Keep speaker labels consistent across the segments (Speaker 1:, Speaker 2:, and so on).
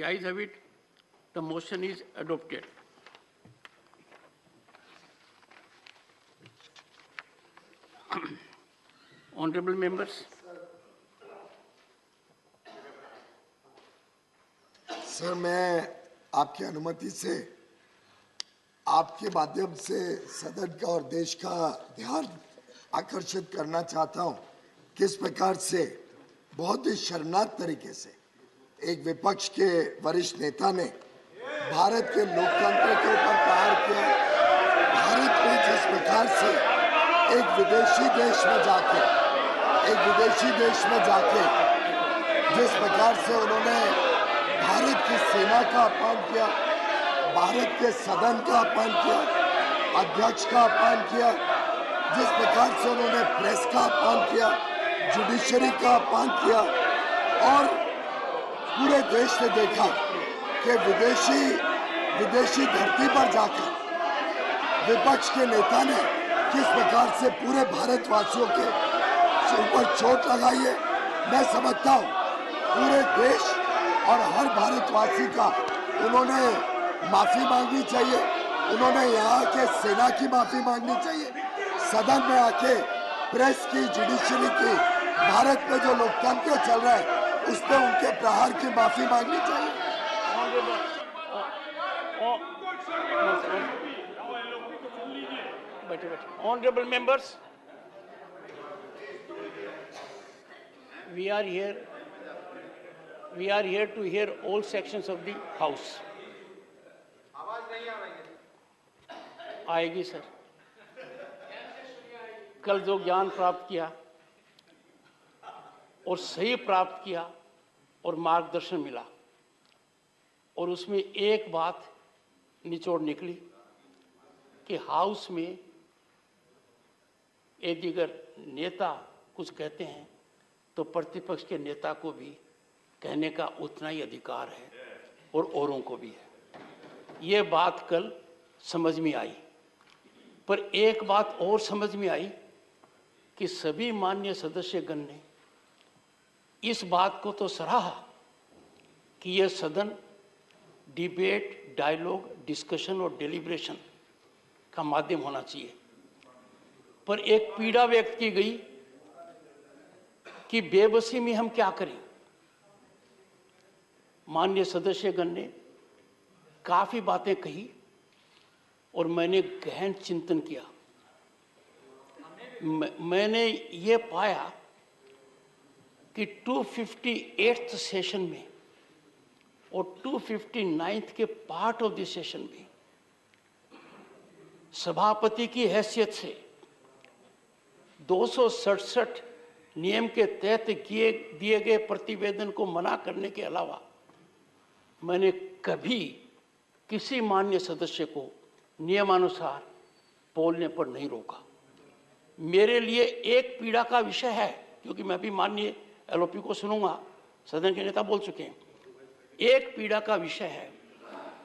Speaker 1: ayes have it. The motion is adopted. Honorable members.
Speaker 2: Sir, मैं आपकी अनुमति से आपके माध्यम से सदन का और देश का ध्यान आकर्षित करना चाहता हूं। किस प्रकार से बहुत ही शर्मनाक तरीके से एक विपक्ष के वरिष्ठ नेता ने भारत के लोकतंत्र के ऊपर प्रहार किया। भारत में जिस प्रकार से एक विदेशी देश में जाके जिस प्रकार से उन्होंने भारत की सेना का अपमान किया, भारत के सदन का अपमान किया, अध्यक्ष का अपमान किया, जिस प्रकार से उन्होंने प्रेस का अपमान किया, जुडिशरी का अपमान किया, और पूरे देश ने देखा कि विदेशी धरती पर जाकर विपक्ष के नेता ने किस प्रकार से पूरे भारतवासियों के ऊपर चोट लगाई है। मैं समझता हूँ पूरे देश और हर भारतवासी का उन्होंने माफी मांगनी चाहिए। उन्होंने यहाँ के सेना की माफी मांगनी चाहिए, सदन में आके प्रेस की, जुडिशरी की, भारत में जो लोकतंत्र चल रहा है उस पर उनके प्रहार की माफी मांगनी चाहिए।
Speaker 1: Honorable members, we are here to hear all sections of the house. आएगी सर। कल जो ज्ञान प्राप्त किया और सही प्राप्त किया और मार्गदर्शन मिला, और उसमें एक बात निचोड़ निकली कि हाउस में एक दिगर नेता कुछ कहते हैं तो प्रतिपक्ष के नेता को भी कहने का उतना ही अधिकार है और औरों को भी है। ये बात कल समझ में आई, पर एक बात और समझ में आई कि सभी माननीय सदस्यगण ने इस बात को तो सराहा कि यह सदन डिबेट, डायलॉग, डिस्कशन और डेलिब्रेशन का माध्यम होना चाहिए, पर एक पीड़ा व्यक्त की गई कि बेबसी में हम क्या करें। माननीय सदस्यगण ने काफी बातें कही और मैंने गहन चिंतन किया। मैंने ये पाया कि 258th सेशन में और 259th के पार्ट ऑफ द सेशन में सभापति की हैसियत से 267 नियम के तहत दिए गए प्रतिवेदन को मना करने के अलावा मैंने कभी किसी माननीय सदस्य को नियमानुसार बोलने पर नहीं रोका। मेरे लिए एक पीड़ा का विषय है, क्योंकि मैं भी माननीय एलओपी को सुनूंगा, सदन के नेता बोल चुके हैं। एक पीड़ा का विषय है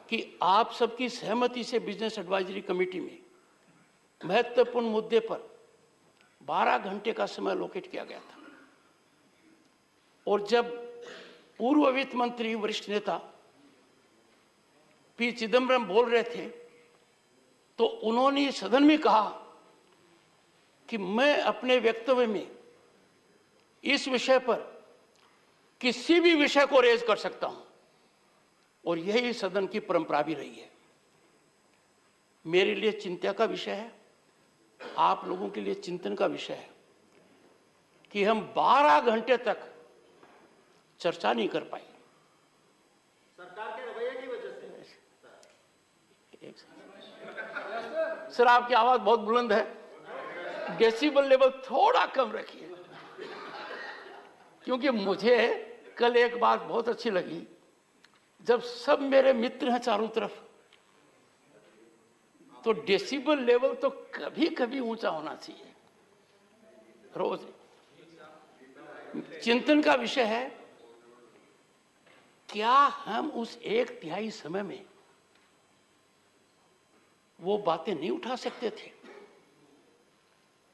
Speaker 1: कि आप सबकी सहमति से बिजनेस एडवाइजरी कमेटी में महत्वपूर्ण मुद्दे पर 12 घंटे का समय लोकेट किया गया था, और जब पूर्व वित्त मंत्री वरिष्ठ नेता पी चिदम्बरम बोल रहे थे तो उन्होंने सदन में कहा कि मैं अपने वक्तव्य में इस विषय पर किसी भी विषय को रेज कर सकता हूं, और यही सदन की परंपरा भी रही है। मेरे लिए चिंता का विषय है, आप लोगों के लिए चिंतन का विषय है कि हम 12 घंटे तक चर्चा नहीं कर पाए।
Speaker 3: सरकार के रवैये की वजह से।
Speaker 1: सर, आपकी आवाज बहुत बुलंद है, डेसिबल लेवल थोड़ा कम रखिए, क्योंकि मुझे कल एक बात बहुत अच्छी लगी। जब सब मेरे मित्र हैं चारों तरफ, तो डेसिबल लेवल तो कभी कभी ऊंचा होना चाहिए। रोज चिंतन का विषय है, क्या हम उस 1/3 समय में वो बातें नहीं उठा सकते थे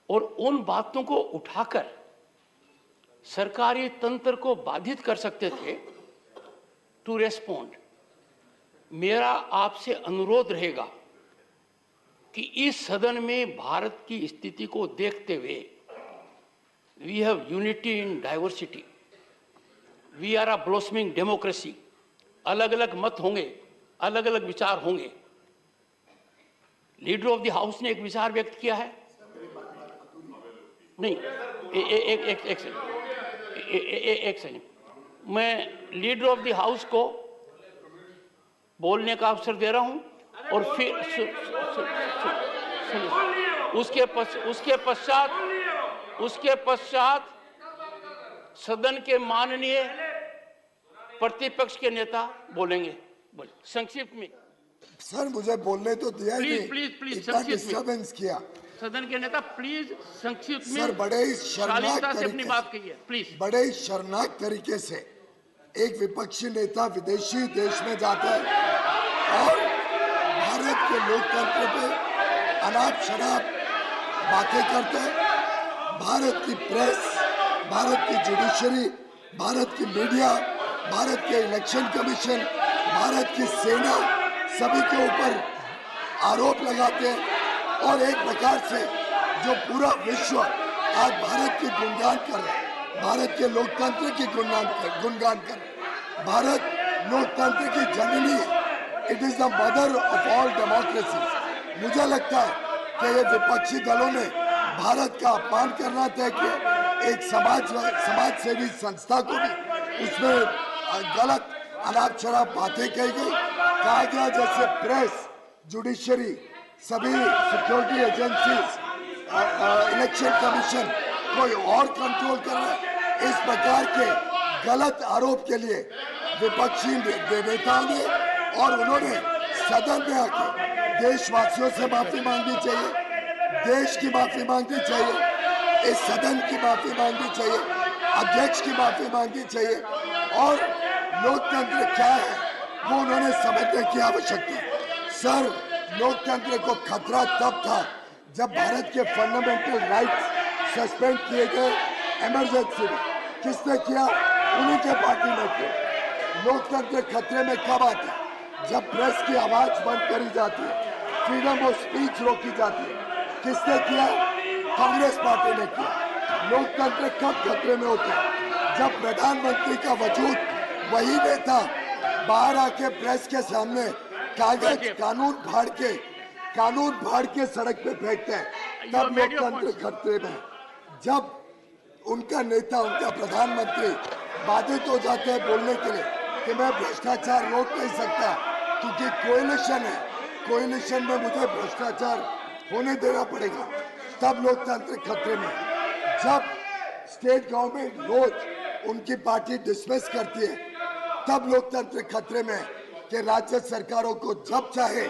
Speaker 1: और उन बातों को उठाकर सरकारी तंत्र को बाधित कर सकते थे टू रेस्पॉन्ड, मेरा आपसे अनुरोध रहेगा कि इस सदन में भारत की स्थिति को देखते हुए, we have unity in diversity, we are a blossoming democracy, अलग अलग मत होंगे, अलग अलग विचार होंगे। लीडर ऑफ द हाउस ने एक विचार व्यक्त किया है, नहीं एक सेकंड, मैं लीडर ऑफ द हाउस को बोलने का अवसर दे रहा हूं और फिर उसके पश्चात सदन के माननीय प्रतिपक्ष के नेता बोलेंगे। संक्षिप्त में
Speaker 2: सर मुझे बोलने तो दिया ही नहीं,
Speaker 1: प्लीज
Speaker 2: इतना डिस्टर्बेंस किया।
Speaker 1: सदन के नेता प्लीज संक्षिप्त में
Speaker 2: सर बड़े ही शर्मनाक
Speaker 1: से अपनी
Speaker 2: तरीके
Speaker 1: बात कहिए प्लीज।
Speaker 2: बड़े ही शर्मनाक तरीके से एक विपक्षी नेता विदेशी देश में जाता है और भारत के लोकतंत्र पे अनाप शनाप बातें करता है। भारत की प्रेस, भारत की जुडिशरी, भारत की मीडिया, भारत के इलेक्शन कमीशन, भारत की सेना, सभी के ऊपर आरोप लगाते हैं और एक प्रकार से जो पूरा विश्व आज भारत की गुणगान कर रहा है, भारत के लोकतंत्र की गुणगान कर रहा है। भारत लोकतंत्र की जननी है, it is the mother of all democracies. मुझे लगता है कि ये विपक्षी दलों ने भारत का अपमान करना तय किया। एक समाज सेवी संस्था को भी उसमें गलत अनाप शनाप बातें कही गई, कहा गया जैसे प्रेस, जुडिशरी, सभी सिक्योरिटी एजेंसीज, इलेक्शन कमीशन कोई और कंट्रोल कर रहा है। इस प्रकार के गलत आरोप के लिए विपक्षी नेताओं ने और उन्होंने सदन में आके देशवासियों से माफी मांगनी चाहिए, देश की माफी मांगनी चाहिए, इस सदन की माफी मांगनी चाहिए, अध्यक्ष की माफी मांगनी चाहिए और लोकतंत्र क्या है वो उन्होंने समझने की आवश्यकता है। सर लोकतंत्र को खतरा तब था जब भारत के फंडामेंटल राइट्स सस्पेंड किए गए इमरजेंसी में। किसने किया? उन्हीं के पार्टी ने किया। लोकतंत्र खतरे में कब आता है? जब प्रेस की आवाज बंद करी जाती है, फ्रीडम ऑफ स्पीच रोकी जाती है। किसने किया? कांग्रेस पार्टी ने किया। लोकतंत्र कब खतरे में होता है? जब प्रधानमंत्री का वजूद वही नेता बाहर आके प्रेस के सामने कागज कानून फाड़ के सड़क पे फेंकते हैं, तब लोकतंत्र खतरे में। जब उनका नेता, उनका प्रधानमंत्री बाधित हो जाते हैं बोलने के लिए कि मैं भ्रष्टाचार रोक नहीं सकता क्योंकि कोएलिशन है, कोएलिशन में मुझे भ्रष्टाचार होने देना पड़ेगा, तब लोकतंत्र खतरे में। जब स्टेट गवर्नमेंट रोज उनकी पार्टी डिसमिस करती है, तब लोकतंत्र खतरे में कि राज्य सरकारों को जब चाहे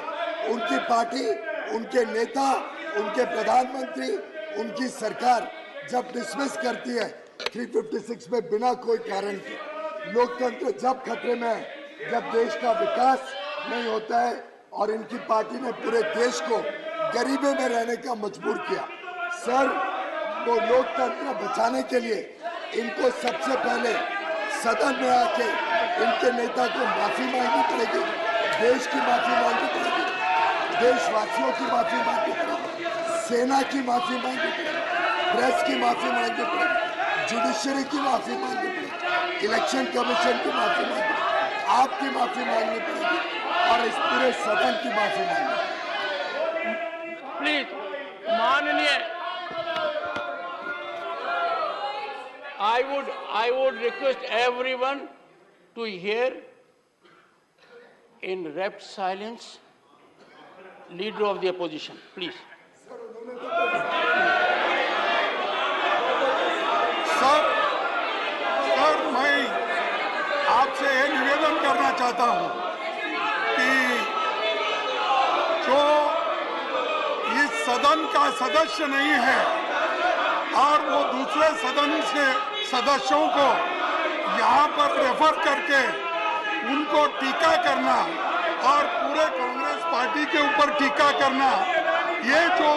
Speaker 2: उनकी पार्टी, उनके नेता, उनके प्रधानमंत्री, उनकी सरकार जब डिसमिस करती है 356 में बिना कोई कारण के। लोकतंत्र जब खतरे में है जब देश का विकास नहीं होता है और इनकी पार्टी ने पूरे देश को गरीबी में रहने का मजबूर किया। सर वो लोकतंत्र बचाने के लिए इनको सबसे पहले सदन में आके इनके नेता को माफी मांगनी पड़ेगी, देश की माफी मांगनी पड़ेगी, देशवासियों की माफी मांगनी पड़ेगी, सेना की माफी मांगनी पड़ेगी, प्रेस की माफी मांगनी पड़ेगी, जुडिशरी की माफी मांगनी पड़ेगी, इलेक्शन कमीशन की माफी मांगनी पड़ेगी, आपकी माफी मांगनी पड़ेगी और इस पूरे सदन की माफी मांगनी पड़ेगी।
Speaker 1: प्लीज माननीय, I would request everyone to hear in rapt silence leader of the opposition, please.
Speaker 4: Sir मैं आपसे ये निवेदन करना चाहता हूं कि जो इस सदन का सदस्य नहीं है और वो दूसरे सदन से सदस्यों को यहाँ पर रेफर करके उनको टीका करना और पूरे कांग्रेस पार्टी के ऊपर टीका करना, ये जो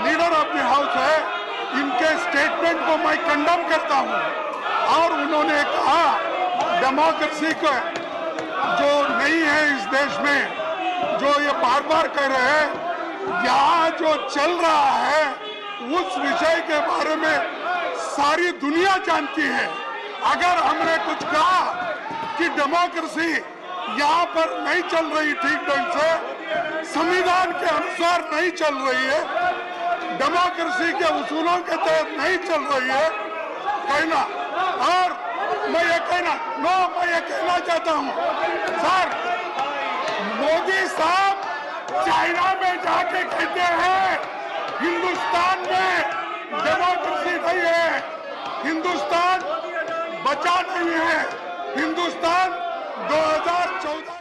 Speaker 4: लीडर ऑफ द हाउस है इनके स्टेटमेंट को मैं कंडम करता हूँ। और उन्होंने कहा डेमोक्रेसी जो नहीं है इस देश में, जो ये बार बार कह रहे हैं, यहाँ जो चल रहा है उस विषय के बारे में सारी दुनिया जानती है। अगर हमने कुछ कहा कि डेमोक्रेसी यहाँ पर नहीं चल रही ठीक ढंग से, संविधान के अनुसार नहीं चल रही है, डेमोक्रेसी के उसूलों के तहत नहीं चल रही है कहना, और मैं ये कहना चाहता हूँ सर, मोदी साहब चाइना में जाके कहते हैं हिंदुस्तान में डेमोक्रेसी नहीं है, हिंदुस्तान बचा नहीं है, हिंदुस्तान 2014